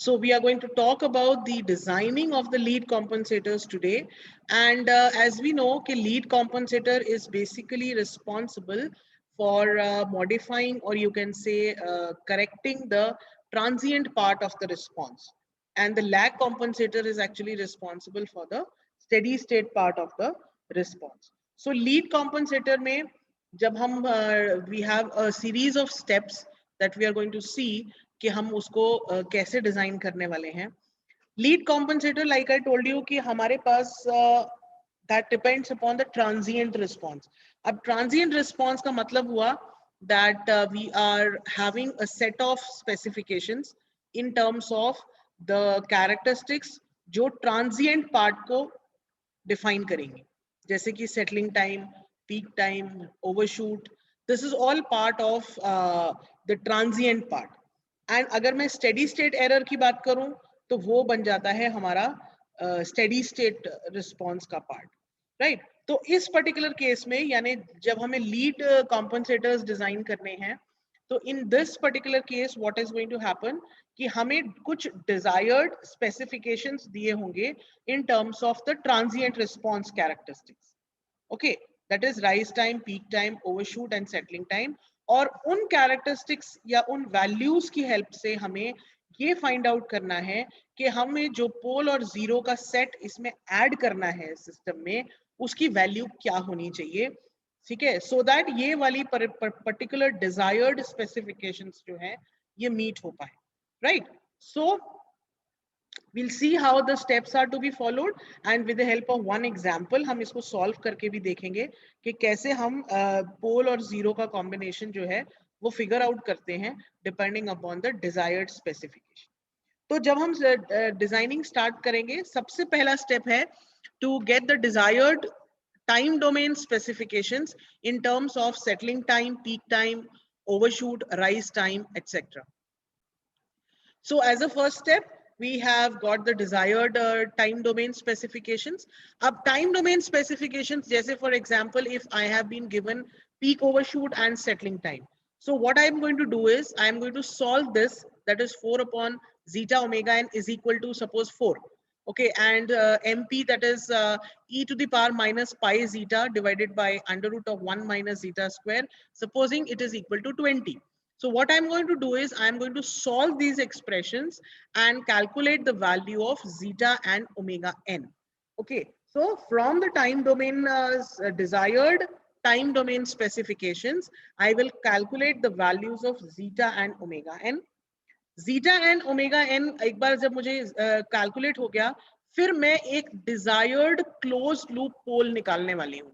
So we are going to talk about the designing of the lead compensators today. And as we know, कि lead compensator is basically responsible for modifying, or you can say correcting the transient part of the response. And the lag compensator is actually responsible for the steady state part of the response. So lead compensator में जब हम we have a series of steps that we are going to see कि हम उसको कैसे design करने वाले हैं. Lead compensator, like I told you, कि हमारे पास that depends upon the transient response. अब ट्रांजिएंट रिस्पॉन्स का मतलब हुआ that we are having a set of specifications in terms of the characteristics जो ट्रांजिएंट पार्ट को डिफाइन करेंगे, जैसे कि settling time, peak time, overshoot. This is all part of the transient part. And अगर मैं स्टेडी स्टेट एरर की बात करूं तो वो बन जाता है हमारा स्टेडी स्टेट रिस्पॉन्स का पार्ट, राइट. तो इस पर्टिकुलर केस में, यानी जब हमें लीड कॉम्पनसेटर्स डिजाइन करने हैं, तो in this particular case what is going to happen कि हमें कुछ डिजायर्ड स्पेसिफिकेशंस दिए होंगे in terms of the transient response characteristics. Okay, that is rise time, peak time, overshoot and settling time. और उन कैरेक्टरिस्टिक्स या उन वैल्यूज की हेल्प से हमें ये फाइंड आउट करना है कि हमें जो पोल और जीरो का सेट इसमें ऐड करना है सिस्टम में, उसकी वैल्यू क्या होनी चाहिए. ठीक है, सो दैट ये वाली पर्टिकुलर डिजायर्ड स्पेसिफिकेशंस जो है ये मीट हो पाए, right. So we'll see how the steps are to be followed, and with the help of one example हम इसको solve करके भी देखेंगे कि कैसे हम pole और zero का combination जो है वो figure out करते हैं depending upon the desired specification. तो जब हम designing start करेंगे, सबसे पहला step है to get the desired time domain specifications in terms of settling time, peak time, overshoot, rise time, etc. So as a first step, we have got the desired time domain specifications. Ab time domain specifications, jaise for example, if I have been given peak overshoot and settling time. So what I am going to do is I am going to solve this, that is 4 upon zeta omega n is equal to suppose 4. Okay, and MP, that is e to the power minus pi zeta divided by under root of 1 minus zeta square, supposing it is equal to 20. So what I'm going to do is I'm going to solve these expressions and calculate the value of zeta and omega n. Okay, so from the time domain desired time domain specifications, I will calculate the values of zeta and omega n. zeta and omega n एक बार जब मुझे calculate हो गया, फिर मैं एक desired closed loop pole निकालने वाली हूँ.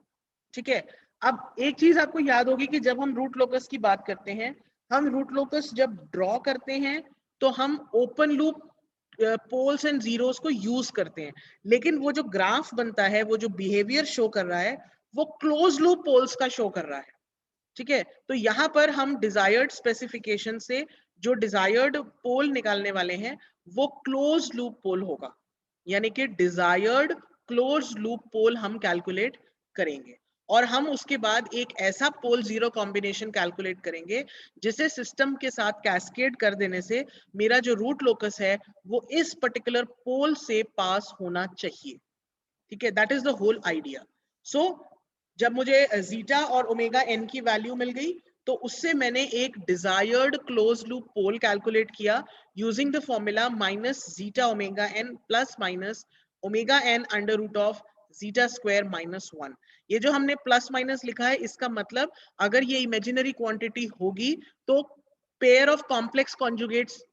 ठीक है, अब एक चीज आपको याद होगी कि जब हम रूट लोकस की बात करते हैं, हम रूट लोकस जब ड्रॉ करते हैं तो हम open loop poles and zeros को यूज करते हैं, लेकिन वो जो ग्राफ बनता है, वो जो बिहेवियर शो कर रहा है, वो क्लोज लूप पोल्स का शो कर रहा है. ठीक है, तो यहाँ पर हम डिजायर्ड स्पेसिफिकेशन से जो डिजायर्ड पोल निकालने वाले हैं वो क्लोज लूप पोल होगा, यानी कि डिजायर्ड क्लोज लूप पोल हम कैलकुलेट करेंगे. और हम उसके बाद एक ऐसा पोल जीरो कॉम्बिनेशन कैलकुलेट करेंगे जिसे सिस्टम के साथ कैस्केड कर देने से मेरा जो रूट लोकस है वो इस पर्टिकुलर पोल से पास होना चाहिए. ठीक है, that is the whole idea. So जब मुझे जीटा और ओमेगा एन की वैल्यू मिल गई, तो उससे मैंने एक desired closed loop pole calculate किया using the formula minus zeta omega n plus minus omega n under root of zeta square minus 1. ये जो हमने प्लस माइनस लिखा है, इसका मतलब अगर ये इमेजिनरी क्वांटिटी होगी तो पेयर ऑफ कॉम्प्लेक्स कॉन्जुगेट्स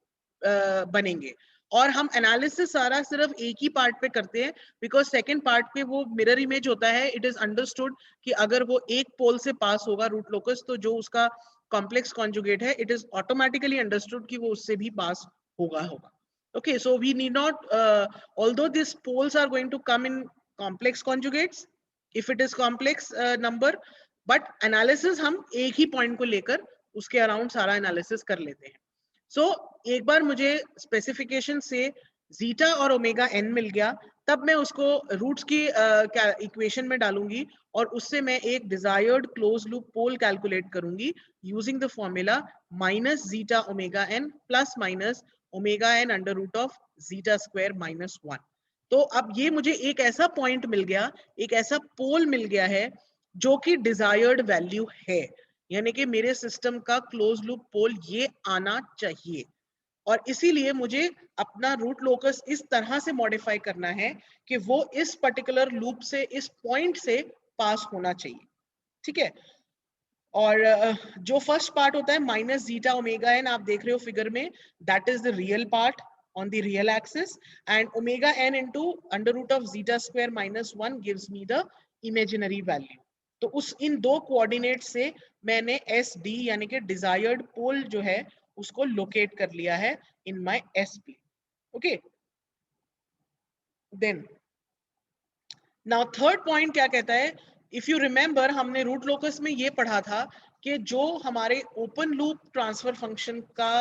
बनेंगे. और हम एनालिसिस सारा सिर्फ एक ही पार्ट पे करते हैं, बिकॉज सेकंड पार्ट पे वो मिरर इमेज होता है. इट इज अंडरस्टूड कि अगर वो एक पोल से पास होगा रूट लोकस, तो जो उसका कॉम्प्लेक्स कॉन्जुगेट है, इट इज ऑटोमेटिकली अंडरस्टूड कि वो उससे भी पास होगा. Okay, so we need not, although these poles are going to come in complex conjugates, if it is complex number, but analysis हम एक ही point को लेकर उसके अराउंड सारा एनालिसिस कर लेते हैं. सो एक बार मुझे स्पेसिफिकेशन से जीटा और ओमेगा एन मिल गया, तब मैं उसको रूट्स की इक्वेशन में डालूंगी और उससे मैं एक desired closed loop pole calculate करूंगी using the formula minus zeta omega n plus minus omega n under root of zeta square minus 1। तो अब ये मुझे एक ऐसा पॉइंट मिल गया, एक ऐसा पोल मिल गया है जो कि डिजायर्ड वैल्यू है, यानी कि मेरे सिस्टम का क्लोज लूप पोल ये आना चाहिए। और इसीलिए मुझे अपना रूट लोकस इस तरह से मॉडिफाई करना है कि वो इस पर्टिकुलर लूप से, इस पॉइंट से पास होना चाहिए। ठीक है। और जो फर्स्ट पार्ट होता है माइनस जीटा ओमेगा एन, आप देख रहे हो फिगर में, that is the real part on the real axis, and omega n into under root of zeta square minus 1 gives me the imaginary value. तो उस इन दो कोऑर्डिनेट से मैंने एस डी यानी कि डिजायर्ड पोल जो है उसको लोकेट कर लिया है in my S plane. Okay, then now third point क्या कहता है, इफ यू रिमेंबर हमने रूट लोकस में ये पढ़ा था कि जो हमारे ओपन लूप ट्रांसफर फंक्शन का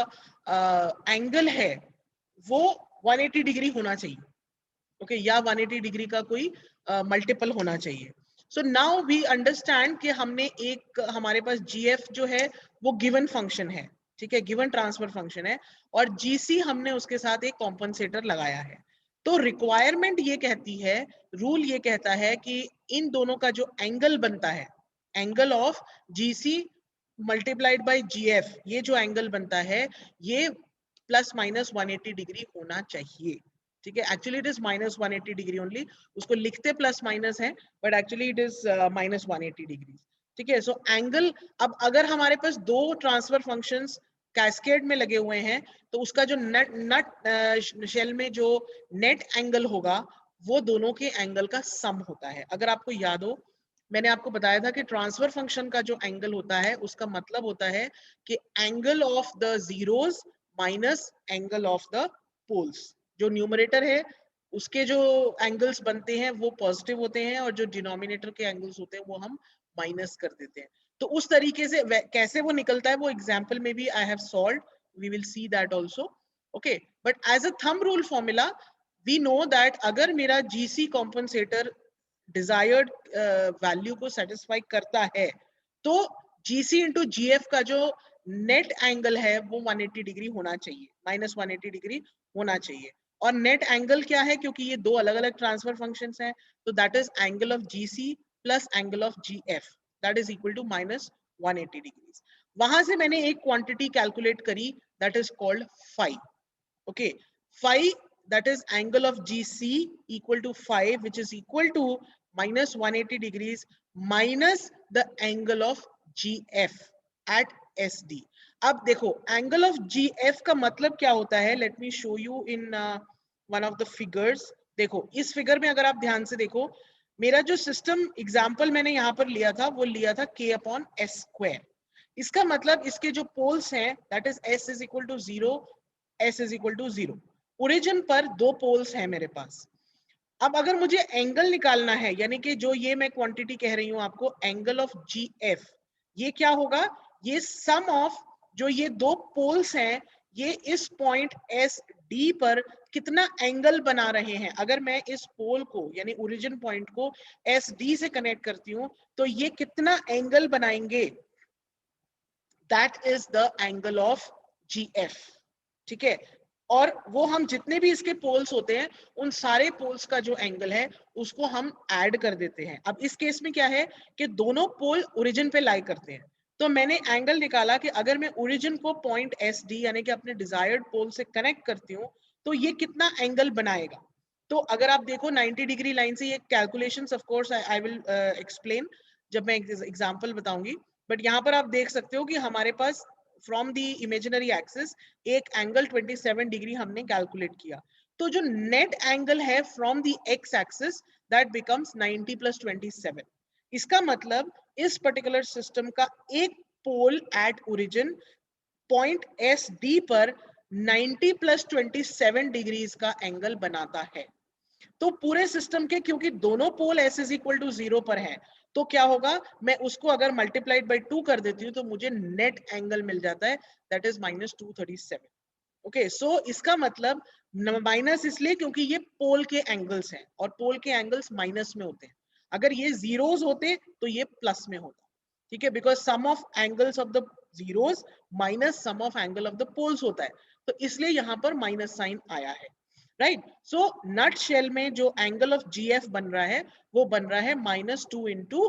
एंगल है वो 180 डिग्री होना चाहिए। ओके, या 180 डिग्री का कोई मल्टीपल होना चाहिए। सो नाउ वी अंडरस्टैंड कि हमने एक, हमारे पास जीएफ जो है वो गिवन फंक्शन है, ठीक है, गिवन ट्रांसफर फंक्शन है, और जीसी हमने उसके साथ एक कॉम्पनसेटर लगाया है। तो रिक्वायरमेंट ये कहती है, रूल ये कहता है कि इन दोनों का जो एंगल बनता है, angle of GC multiplied by GF, ये जो एंगल बनता है ये प्लस माइनस 180 डिग्री होना चाहिए। ठीक है, actually it is minus 180 degree only, उसको लिखते प्लस माइनस है but actually it is minus 180 degree. ठीक है, सो एंगल, अब अगर हमारे पास दो ट्रांसफर फंक्शंस कैस्केड में लगे हुए हैं तो उसका जो नट शेल में जो नेट एंगल होगा वो दोनों के एंगल का सम होता है। अगर आपको याद हो, मैंने आपको बताया था कि ट्रांसफर फंक्शन का जो एंगल होता है उसका मतलब होता है कि angle of the zeros minus angle of the poles. जो न्यूमरेटर है उसके जो एंगल्स बनते हैं वो पॉजिटिव होते हैं और जो डिनोमिनेटर के एंगल्स होते हैं वो हम माइनस कर देते हैं। तो उस तरीके से कैसे वो निकलता है वो एग्जाम्पल में भी I have solved, we will see that also. Okay, but as a thumb rule formula we know that अगर मेरा जीसी कॉम्पनसेटर डिजायर्ड वैल्यू को सेटिस्फाई करता है तो जीसी इंटू जीएफ का जो नेट एंगल है वो 180 डिग्री होना चाहिए, माइनस 180 डिग्री होना चाहिए। और नेट एंगल क्या है, क्योंकि ये दो अलग अलग ट्रांसफर फंक्शंस हैं, तो that is angle of GC plus angle of GF, that is equal to minus 180 degree. वहां से मैंने एक क्वांटिटी कैलकुलेट करी that is called phi. Okay, phi, that is angle of GC equal to phi, which is equal to minus 180 degrees minus the angle of GF at SD. अब देखो angle of GF का मतलब क्या होता है, let me show you in one of the figures. देखो इस figure में अगर आप ध्यान से देखो, मेरा जो सिस्टम एग्जाम्पल मैंने यहां पर लिया था वो लिया था K अपॉन S स्क्वायर। इसका मतलब इसके जो पोल्स हैं that is S is equal to 0, S is equal to 0। Origin पर दो पोल्स हैं मेरे पास। अब अगर मुझे एंगल निकालना है, यानी कि जो ये मैं क्वांटिटी कह रही हूं आपको, एंगल ऑफ जीएफ, ये क्या होगा, ये सम ऑफ जो ये दो पोल्स हैं ये इस पॉइंट एस डी पर कितना एंगल बना रहे हैं। अगर मैं इस पोल को यानी ओरिजिन पॉइंट को एस डी से कनेक्ट करती हूं तो ये कितना एंगल बनाएंगे, that is the angle of GF. ठीक है, और वो हम जितने भी इसके पोल्स होते हैं उन सारे पोल्स का जो एंगल है उसको हम ऐड कर देते हैं। अब इस केस में क्या है कि दोनों पोल ओरिजिन पे लाई करते हैं, तो मैंने एंगल निकाला कि अगर मैं ओरिजिन को पॉइंट एस डी यानी कि अपने डिजायर्ड पोल से कनेक्ट करती हूँ तो ये कितना एंगल बनाएगा। तो अगर आप देखो 90 डिग्री लाइन से ये calculations of course I will explain जब मैं एग्जांपल बताऊंगी, बट यहाँ पर आप देख सकते हो कि हमारे पास फ्रॉम द इमेजिनरी एक्सिस एक एंगल 27 डिग्री हमने कैलकुलेट किया। तो जो नेट एंगल है from the X axis that becomes 90 plus 27। इसका मतलब इस पर्टिकुलर सिस्टम का एक pole at origin point S D पर 90 प्लस 27 डिग्रीज का एंगल बनाता है। तो पूरे सिस्टम के, क्योंकि दोनों पोल एस इज इक्वल टू 0 पर है, तो क्या होगा, मैं उसको अगर मल्टीप्लाइड बाई 2 कर देती हूँ तो मुझे नेट एंगल मिल जाता है दैट इज माइनस 237। ओके, सो इसका मतलब माइनस इसलिए क्योंकि ये पोल के एंगल्स हैं और पोल के एंगल्स माइनस में होते हैं। अगर ये जीरोस होते तो ये प्लस में होता। ठीक है, because sum of angles of the zeros minus sum of angle of the poles होता है। तो इसलिए यहाँ पर माइनस साइन आया है, राइट। सो नट शेल में जो एंगल ऑफ GF बन रहा है वो बन रहा है -2 इंटू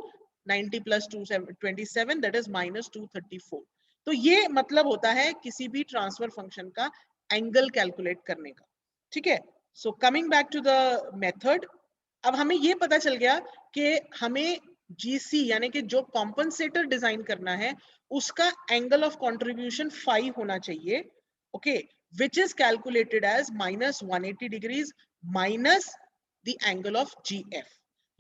90 प्लस 227, दैट इज -234। तो ये मतलब होता है किसी भी ट्रांसफर फंक्शन का एंगल कैलकुलेट करने का, ठीक है। So coming back to the method, अब हमें ये पता चल गया कि हमें GC यानी कि जो कॉम्पनसेटर डिजाइन करना है उसका एंगल ऑफ कंट्रीब्यूशन 5 होना चाहिए, okay, which is calculated as -180 degrees minus the angle of GF,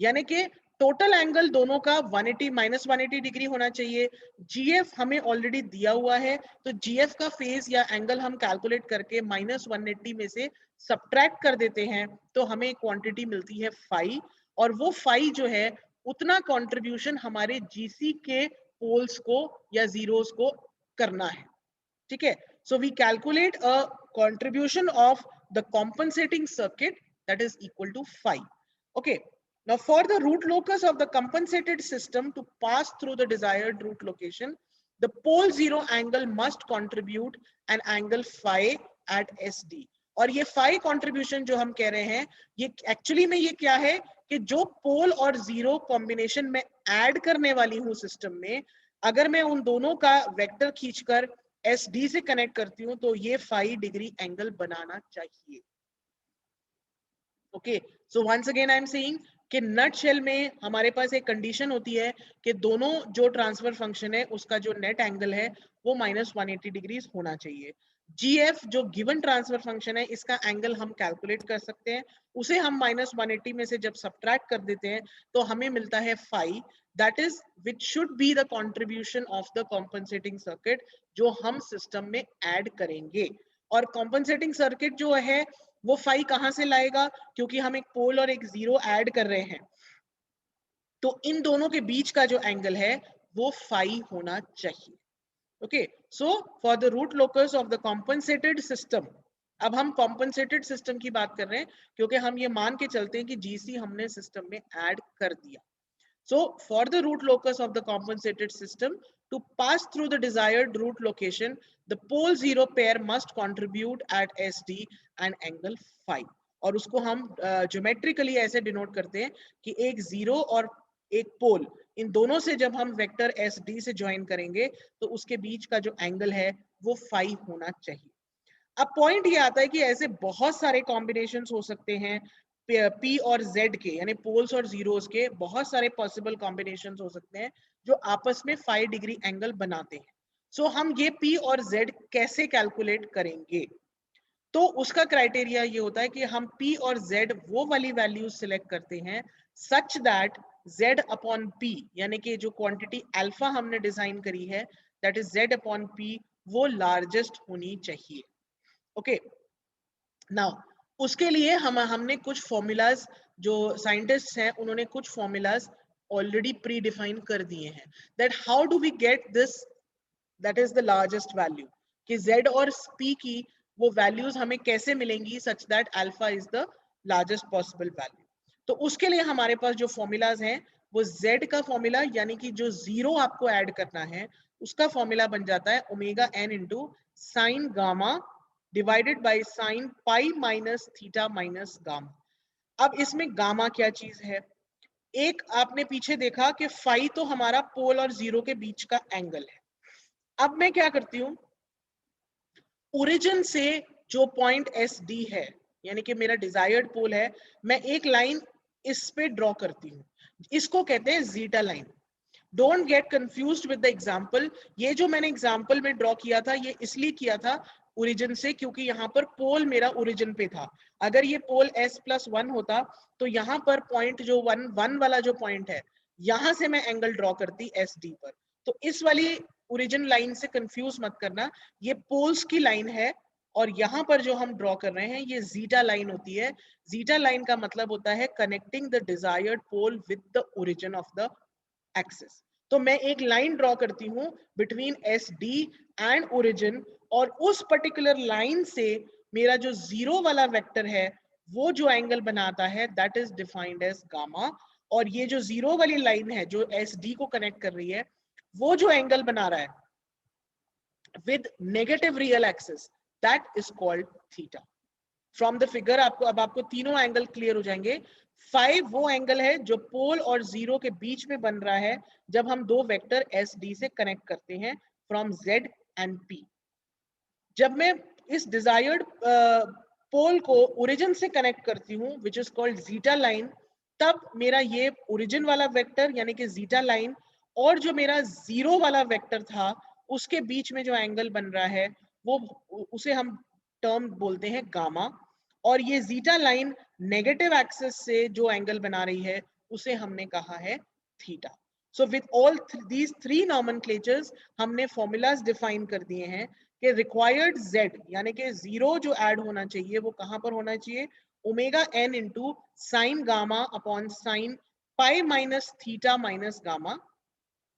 यानी कि टोटल एंगल दोनों का 180 -180 डिग्री होना चाहिए। GF हमें ऑलरेडी दिया हुआ है, तो GF का फेज या एंगल हम कैलकुलेट करके -180 में से सब्ट्रैक्ट कर देते हैं, तो हमें क्वांटिटी मिलती है 5, और वो 5 जो है उतना कंट्रीब्यूशन हमारे GC के पोल्स को या जीरोस को करना है, ठीक है। So we calculate a contribution of the compensating circuit that is equal to 5. Okay. Now for the root locus of the compensated system to pass through the desired root location, the pole zero angle must contribute an angle phi at SD. और ये phi contribution जो हम कह रहे हैं, ये actually में ये क्या है कि जो पोल और जीरो कॉम्बिनेशन में ऐड करने वाली हूँ सिस्टम में, अगर मैं उन दोनों का वेक्टर खींचकर SD से कनेक्ट करती हूँ तो ये 5 डिग्री एंगल बनाना चाहिए, okay. So once again I am saying कि नट शेल में हमारे पास एक कंडीशन होती है कि दोनों जो ट्रांसफर फंक्शन है उसका जो नेट एंगल है वो -180 डिग्रीज होना चाहिए। GF जो गिवन ट्रांसफर फंक्शन है इसका एंगल हम कैलकुलेट कर सकते हैं, उसे हम -180 में से जब सब्ट्रैक्ट कर देते हैं तो हमें मिलता है 5, that is which should be the contribution of the compensating circuit जो हम सिस्टम में ऐड करेंगे। और कॉम्पनसेटिंग सर्किट जो है वो 5 कहां से लाएगा, क्योंकि हम एक पोल और एक जीरो ऐड कर रहे हैं, तो इन दोनों के बीच का जो एंगल है वो 5 होना चाहिए, okay. So for the root locus of the compensated system, अब हम कॉम्पनसेटेड सिस्टम की बात कर रहे हैं क्योंकि हम ये मान के चलते हैं कि GC हमने सिस्टम में ऐड कर दिया। So for the root locus of the compensated system to pass through the desired root location, the pole zero pair must contribute at SD an angle phi. और उसको हम ज्योमेट्रिकली ऐसे denote करते हैं कि एक जीरो और एक पोल, इन दोनों से जब हम वेक्टर SD से ज्वाइन करेंगे तो उसके बीच का जो एंगल है वो फाई होना चाहिए। अब पॉइंट ये आता है कि ऐसे बहुत सारे कॉम्बिनेशंस हो सकते हैं P और Z के, यानी पोल्स और जीरोस के बहुत सारे पॉसिबल कॉम्बिनेशंस हो सकते हैं जो आपस में 5 डिग्री एंगल बनाते हैं। सो हम ये P और Z कैसे कैलकुलेट करेंगे, तो उसका क्राइटेरिया ये होता है कि हम P और Z वो वाली वैल्यूज सिलेक्ट करते हैं such that Z upon P, यानी कि जो क्वांटिटी अल्फा हमने डिजाइन करी है that is Z upon P, वो लार्जेस्ट होनी चाहिए, ओके। नाउ उसके लिए हमने कुछ फॉर्मूलाज, जो साइंटिस्ट हैं उन्होंने कुछ फॉर्मूलाज ऑलरेडी प्री डिफाइन कर दिए हैं, that how do we get this, that is the largest value, कि Z और P की वो वैल्यूज हमें कैसे मिलेंगी such that alpha is the largest possible value. तो उसके लिए हमारे पास जो फॉर्मूलाज हैं वो Z का फॉर्मूला, यानी कि जो जीरो आपको ऐड करना है उसका फॉर्मूला बन जाता है omega n into sine gamma divided by sine pi minus theta minus gamma. अब इसमें गामा क्या चीज है, एक आपने पीछे देखा कि फाई तो हमारा पोल और जीरो के बीच का एंगल है। अब मैं क्या करती हूं, ओरिजिन से जो पॉइंट SD है, यानी कि मेरा डिजायर्ड पोल है, मैं एक लाइन इस पे ड्रॉ करती हूँ, इसको कहते हैं zeta line. Don't get confused with the example, ये जो मैंने एग्जांपल में ड्रॉ किया था ये इसलिए किया था ओरिजिन से क्योंकि यहाँ पर पोल मेरा ओरिजिन पे था। अगर ये पोल S+1 होता तो यहाँ पर पॉइंट जो वन वाला जो पॉइंट है, यहां से मैं एंगल ड्रॉ करती SD पर। तो इस वाली ओरिजिन लाइन से कंफ्यूज मत करना, ये पोल्स की लाइन है और यहाँ पर जो हम ड्रॉ कर रहे हैं ये जीटा लाइन होती है। जीटा लाइन का मतलब होता है connecting the desired pole with the origin of the axis. तो मैं एक लाइन ड्रॉ करती हूँ बिटवीन SD एंड ओरिजिन, और उस पर्टिकुलर लाइन से मेरा जो जीरो वाला वेक्टर है वो जो एंगल बनाता है that is defined as gamma. और ये जो जीरो वाली लाइन है जो SD को कनेक्ट कर रही है वो जो एंगल बना रहा है with negative real axis that is called theta. From the figure आपको तीनों एंगल क्लियर हो जाएंगे. 5 वो एंगल है जो पोल और जीरो के बीच में बन रहा है जब हम दो वेक्टर एस डी से कनेक्ट करते हैं फ्रॉम जेड एंड पी. जब मैं इस डिजायर्ड पोल को ओरिजिन से कनेक्ट करती हूँ which is called zeta line, तब मेरा ये ओरिजिन वाला वेक्टर यानी कि जीटा लाइन और जो मेरा जीरो वाला वेक्टर था उसके बीच में जो एंगल बन रहा है वो उसे हम टर्म बोलते हैं गामा. और ये जीटा लाइन नेगेटिव एक्सिस से जो एंगल बना रही है उसे हमने कहा है theta. So with all these three nomenclatures हमने फॉर्मूलाज डिफाइन कर दिए हैं कि रिक्वायर्ड z यानी कि जीरो जो ऐड होना चाहिए वो कहां पर होना चाहिए, omega n into sine gamma upon sine pi minus theta minus gamma.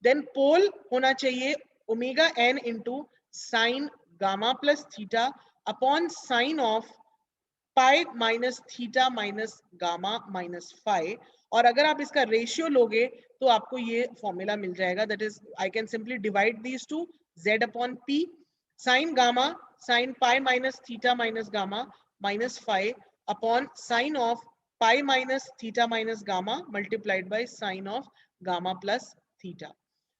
Then pole होना चाहिए omega n into sine gamma plus theta upon sine of pi minus theta minus gamma minus phi. और अगर आप इसका ratio लोगे तो आपको ये फॉर्मूला मिल जाएगा, that is I can simply divide these two z upon p sine gamma sine pi minus theta minus gamma minus phi upon sine of pi minus theta minus gamma multiplied by sine of gamma plus theta.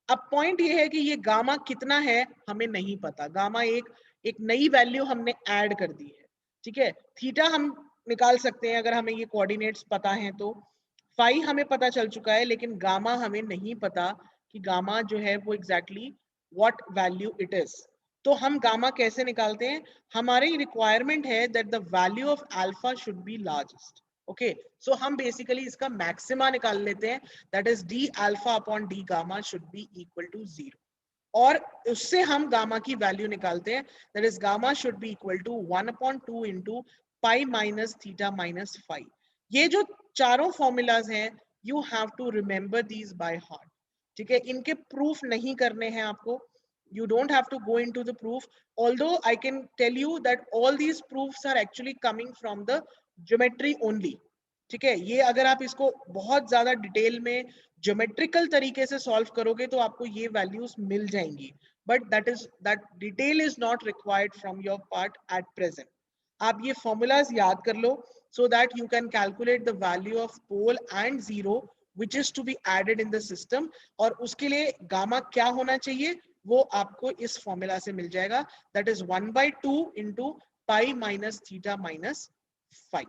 अब point ये है कि ये gamma कितना है हमें नहीं पता. गामा एक नई वैल्यू हमने ऐड कर दी है. ठीक है, थीटा हम निकाल सकते हैं अगर हमें ये कोऑर्डिनेट्स पता हैं तो. फाई हमें पता चल चुका है लेकिन गामा हमें नहीं पता कि गामा जो है वो exactly what value it is. तो हम गामा कैसे निकालते हैं, हमारी रिक्वायरमेंट है that the value of alpha should be largest. Okay, so हम बेसिकली इसका मैक्सिमा निकाल लेते हैं, that is d alpha upon d gamma should be equal to 0. और उससे हम गामा की वैल्यू निकालते हैं, that is gamma should be equal to 1/2 into pi minus theta minus phi. ये जो चारों फॉर्मूलाज हैं you have to remember these by heart. ठीक है, इनके प्रूफ नहीं करने हैं आपको. You don't have to go into the proof, although I can tell you that all these proofs are actually coming from the geometry only. ठीक है, ये अगर आप इसको बहुत ज्यादा डिटेल में ज्योमेट्रिकल तरीके से सॉल्व करोगे तो आपको ये वैल्यूज मिल जाएंगी, but that detail is not required from your part at present. आप ये फॉर्मूलाज याद कर लो so that you can calculate the value of pole and zero which is to be added in the system. और उसके लिए gamma क्या होना चाहिए वो आपको इस फॉर्मूला से मिल जाएगा, that is 1/2 into pi minus theta minus five.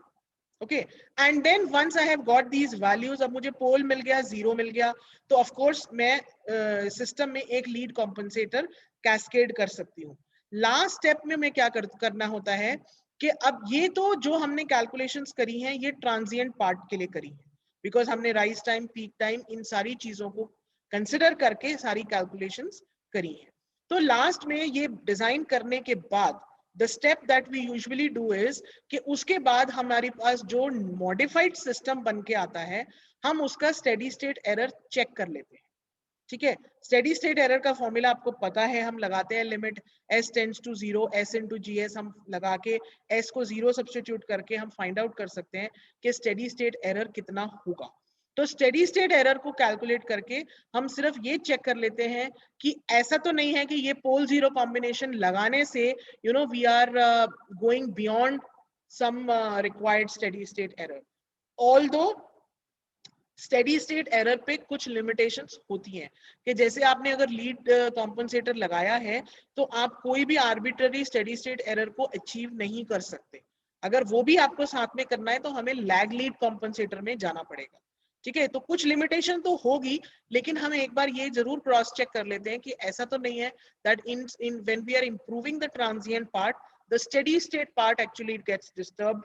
Okay, and then once I have got these values, अब मुझे पोल मिल गया, जीरो मिल गया, तो ऑफ कोर्स मैं सिस्टम में एक लीड कॉम्पनसेटर कैस्केड कर सकती हूँ. लास्ट स्टेप में मैं क्या करना होता है कि अब ये तो जो हमने कैलकुलेशंस करी हैं ये ट्रांजिएंट पार्ट के लिए करी है, बिकॉज हमने rise time peak time in सारी चीजों को कंसिडर करके सारी कैलकुलेशंस करी है. तो लास्ट में ये डिजाइन करने के बाद the step that we usually do is कि उसके बाद हमारे पास जो मॉडिफाइड सिस्टम बन के आता है हम उसका स्टेडी स्टेट एरर चेक कर लेते हैं. ठीक है, स्टेडी स्टेट एरर का फॉर्मूला आपको पता है, हम लगाते हैं limit s tends to 0 s into G S. हम लगा के s को 0 सब्स्टिट्यूट करके हम फाइंड आउट कर सकते हैं कि स्टेडी स्टेट एरर कितना होगा. तो स्टेडी स्टेट एरर को कैलकुलेट करके हम सिर्फ ये चेक कर लेते हैं कि ऐसा तो नहीं है कि ये पोल जीरो कॉम्बिनेशन लगाने से you know we are going beyond some required steady state error. Although steady state error पे कुछ लिमिटेशंस होती हैं कि जैसे आपने अगर लीड कॉम्पनसेटर लगाया है तो आप कोई भी आर्बिट्ररी स्टेडी स्टेट एरर को अचीव नहीं कर सकते. अगर वो भी आपको साथ में करना है तो हमें लैग लीड कॉम्पनसेटर में जाना पड़ेगा. ठीक है, तो कुछ लिमिटेशन तो होगी लेकिन हम एक बार ये जरूर क्रॉस चेक कर लेते हैं कि ऐसा तो नहीं है that in when we are improving the transient part the steady state part actually gets disturbed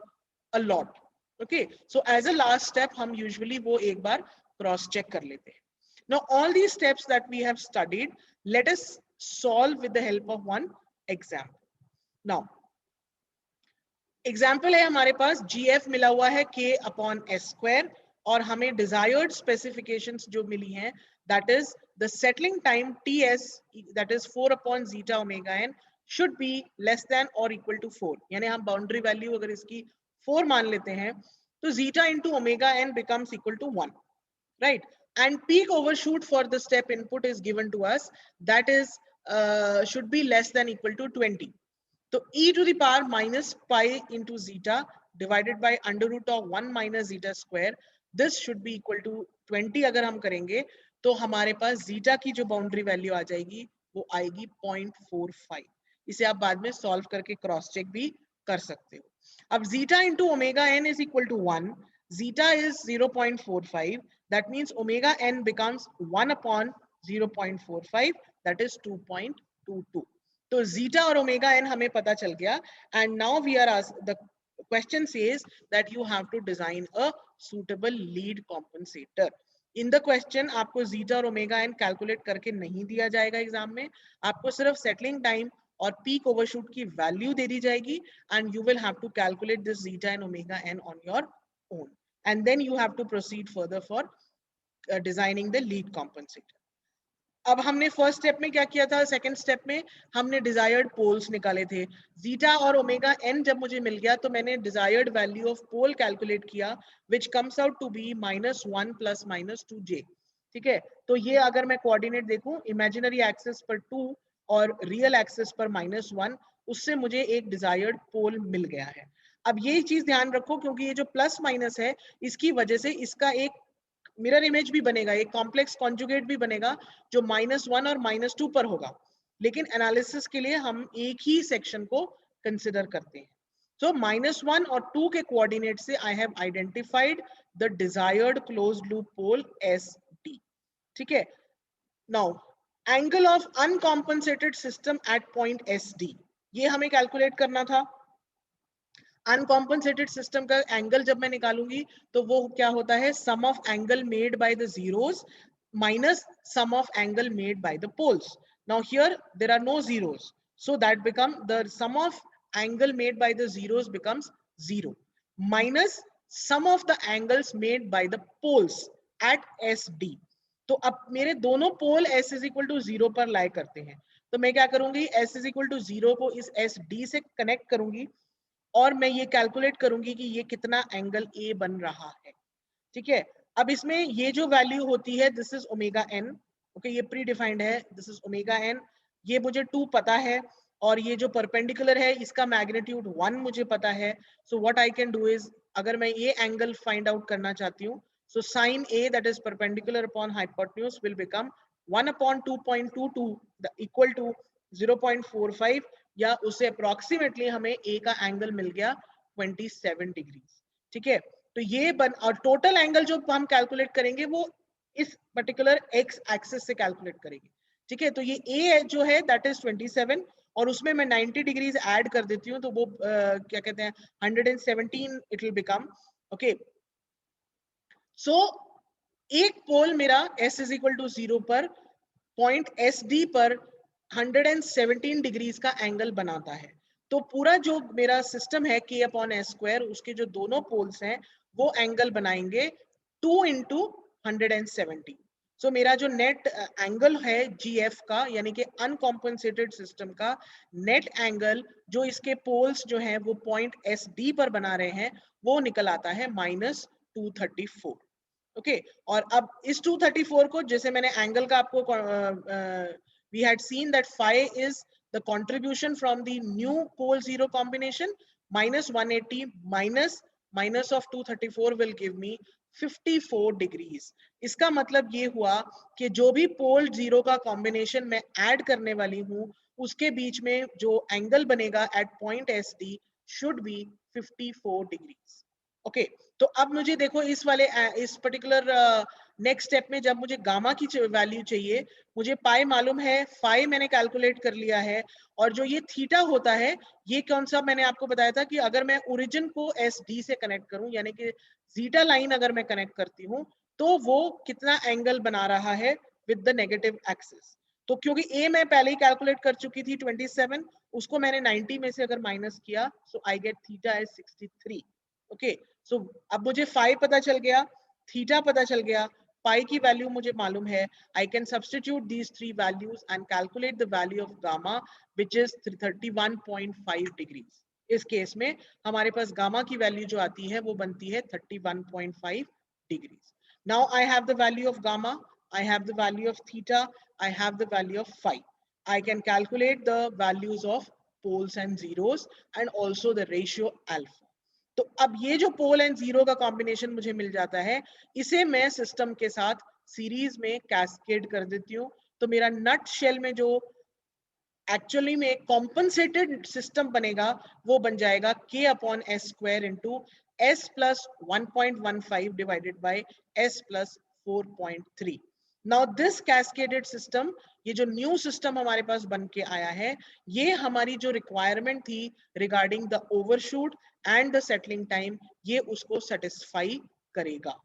a lot. Okay, so as a last step हम usually वो एक बार cross check कर लेते हैं. Now all these steps that we have studied, let us solve with the help of one example. Now example है हमारे पास GF मिला हुआ है K upon S square और हमें desired specifications जो मिली हैं that is the settling time TS that is 4 upon zeta omega n should be less than or equal to 4. यानी हम boundary value अगर इसकी 4 मान लेते हैं तो zeta into omega n becomes equal to 1, right? And peak overshoot for the step input is given to us, that is should be less than equal to 20. तो e to the power minus pi into zeta divided by under root of 1 minus zeta square, this should be equal to 20 अगर हम करेंगे तो हमारे पास zeta की जो boundary value आ जाएगी वो आएगी 0.45। इसे आप बाद में सॉल्व करके क्रॉस चेक भी कर सकते हो। अब zeta into omega n is equal to 1, zeta is 0.45, that means omega n becomes 1 upon 0.45, that is 2.22। तो zeta और omega n हमें पता चल गया, and now we are asked, the question says that you have to design a suitable lead compensator. In the question आपको zeta और omega n कैलकुलेट करके नहीं दिया जाएगा एग्जाम में, आपको सिर्फ सेटलिंग टाइम और पीक ओवरशूट की वैल्यू दे दी जाएगी, and you will have to calculate this zeta and omega n on your own, and then you have to proceed further for designing the lead compensator. अब हमने first step में क्या किया था, सेकंड स्टेप में हमने डिजायर्ड पोल्स निकाले थे। जीटा और ओमेगा एन जब मुझे मिल गया तो मैंने desired value of pole calculate किया, which comes out to be -1 + -2j। ठीक है, तो ये अगर मैं कोऑर्डिनेट देखूं, इमेजिनरी एक्सिस पर 2 और रियल एक्सिस पर -1, उससे मुझे एक डिजायर्ड पोल मिल गया है। अब ये चीज ध्यान रखो, क्योंकि ये जो प्लस माइनस है इसकी वजह से इसका एक मिरर इमेज भी बनेगा, एक कॉम्प्लेक्स कॉन्जुगेट भी बनेगा जो -1 और -2 पर होगा, लेकिन एनालिसिस के लिए हम एक ही सेक्शन को कंसिडर करते हैं। सो -1 और 2 के कोऑर्डिनेट से I have identified the desired closed loop pole SD। ठीक है, now angle of uncompensated system at point SD, ये हमें कैलकुलेट करना था। अनकॉम्पनसेटेड सिस्टम का एंगल जब मैं निकालूंगी तो वो क्या होता है, sum of angle made by the zeros minus sum of angle made by the poles. Now here there are no zeros, so that become the sum of angle made by the zeros becomes 0 minus sum of the angles made by the poles at SD। तो अब मेरे दोनों पोल S is equal to 0 पर लाई करते हैं, तो मैं क्या करूंगी, S is equal to 0 को इस SD से कनेक्ट करूंगी और मैं ये कैलकुलेट करूंगी कि ये कितना एंगल ए बन रहा है। ठीक है, अब इसमें ये जो वैल्यू होती है, this is omega N. Okay, ये प्री डिफाइंड है, दिस इज ओमेगा एन, ये मुझे 2 पता है, और ये जो परपेंडिकुलर है इसका मैग्नीट्यूड 1 मुझे पता है। So what I can do is, अगर मैं ये एंगल फाइंड आउट करना चाहती हूँ, so sine A that is perpendicular upon hypotenuse will become 1 upon 2.22 equal to 0.45, या उससे अप्रोक्सीमेटली हमें ए का एंगल मिल गया 27 डिग्री। ठीक है, तो ये बन, और टोटल एंगल जो हम कैलकुलेट करेंगे वो इस पर्टिकुलर एक्स एक्सिस से कैलकुलेट करेंगे। ठीक है, तो ये ए जो है दैट इज 27, और उसमें मैं 90 डिग्रीज ऐड कर देती हूँ, तो वो क्या कहते हैं 117 इट विल बिकम। ओके, सो एक पोल मेरा S इज इक्वल टू 0 पर पॉइंट SD पर 117 डिग्रीज का एंगल बनाता है। तो पूरा जो मेरा सिस्टम है K/S², उसके जो दोनों पोल्स हैं वो एंगल बनाएंगे 2 × 117। सो मेरा जो नेट एंगल है GF का, यानी कि अनकॉम्पनसेटेड सिस्टम का नेट एंगल जो इसके पोल्स जो हैं वो पॉइंट SD पर बना रहे हैं, वो निकल आता है -234। ओके, और अब इस 234 को, जैसे मैंने एंगल का आपको we had seen that phi is the contribution from the new pole zero combination, -180 minus of 234 will give me 54 degrees। इसका मतलब ये हुआ कि जो भी पोल जीरो का कॉम्बिनेशन मैं ऐड करने वाली हूँ उसके बीच में जो एंगल बनेगा at point SD should be 54 degrees. Okay, तो अब मुझे देखो इस वाले इस पर्टिकुलर नेक्स्ट स्टेप में जब मुझे गामा की वैल्यू चाहिए, मुझे पाई मालूम है, फाई मैंने कैलकुलेट कर लिया है, और जो ये थीटा होता है ये कौन सा मैंने आपको बताया था कि अगर मैं ओरिजिन को SD से कनेक्ट करूं, यानी कि जीटा लाइन अगर मैं कनेक्ट करती हूँ तो वो कितना एंगल बना रहा है विद द नेगेटिव एक्सिस। तो क्योंकि ए मैं पहले ही कैलकुलेट कर चुकी थी 27, उसको मैंने 90 में से अगर माइनस किया, so I get theta is 63। Okay, so अब मुझे फाई पता चल गया, थीटा पता चल गया, पाई की वैल्यू मुझे मालूम है। I can substitute these 3 values and calculate the value of gamma which is 31.5 degrees. इस केस में हमारे पास गामा की वैल्यू जो आती है वो बनती है 31.5 degrees. Now I have the value of gamma, I have the value of theta, I have the value of phi. I can calculate the values of poles and zeros and also the ratio alpha. तो अब ये जो pole and zero का combination मुझे मिल जाता है, इसे मैं सिस्टम के साथ सीरीज में कैस्केड कर देती हूँ. तो मेरा नट शेल में जो एक्चुअली में कॉम्पनसेटेड सिस्टम बनेगा वो बन जाएगा k upon S square into S plus 1.15 divided by S plus 4.3. Now this cascaded system, ये जो न्यू सिस्टम हमारे पास बन के आया है, ये हमारी जो रिक्वायरमेंट थी regarding the overshoot and the settling time, ये उसको सेटिस्फाई करेगा.